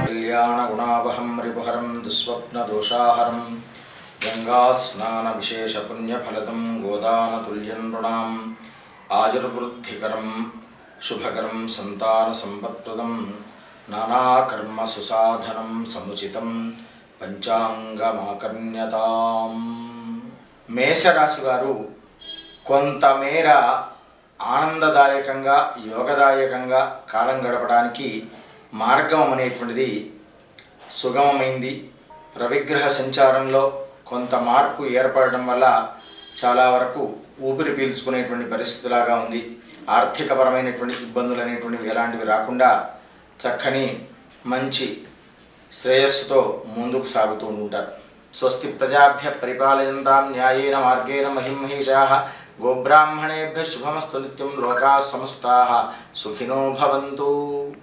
कल्याणगुणावहं रिपुहरं दुःस्वप्नदोषाहरं गङ्गास्नानविशेषपुण्यफलदं गोदानतुल्यं नृणाम् आयुर्वृद्धिकरं शुभकरं सन्तानसम्पत्प्रदं नानाकर्मसुसाधनं समुचितं పంచాంగమాకర్ణ్యతాం. మేషరాశి వారు కొంతమేర ఆనందదాయకంగా యోగదాయకంగా కాలం గడపడానికి మార్గం అనేటువంటిది సుగమమైంది. రవిగ్రహ సంచారంలో కొంత మార్పు ఏర్పడడం వల్ల చాలా వరకు ఊపిరి పీల్చుకునేటువంటి పరిస్థితిలాగా ఉంది. ఆర్థికపరమైనటువంటి ఇబ్బందులు అనేటువంటివి ఎలాంటివి రాకుండా చక్కని మంచి శ్రేయస్సుతో ముందుకు సాగుతూ ఉంటారు. స్వస్తి ప్రజాభ్య పరిపాలయంతాం న్యాయేన మార్గేణ మహిమహీషాః గోబ్రాహ్మణేభ్యః శుభమస్తు నిత్యం లోకాః సమస్తాః సుఖినో భవంతు.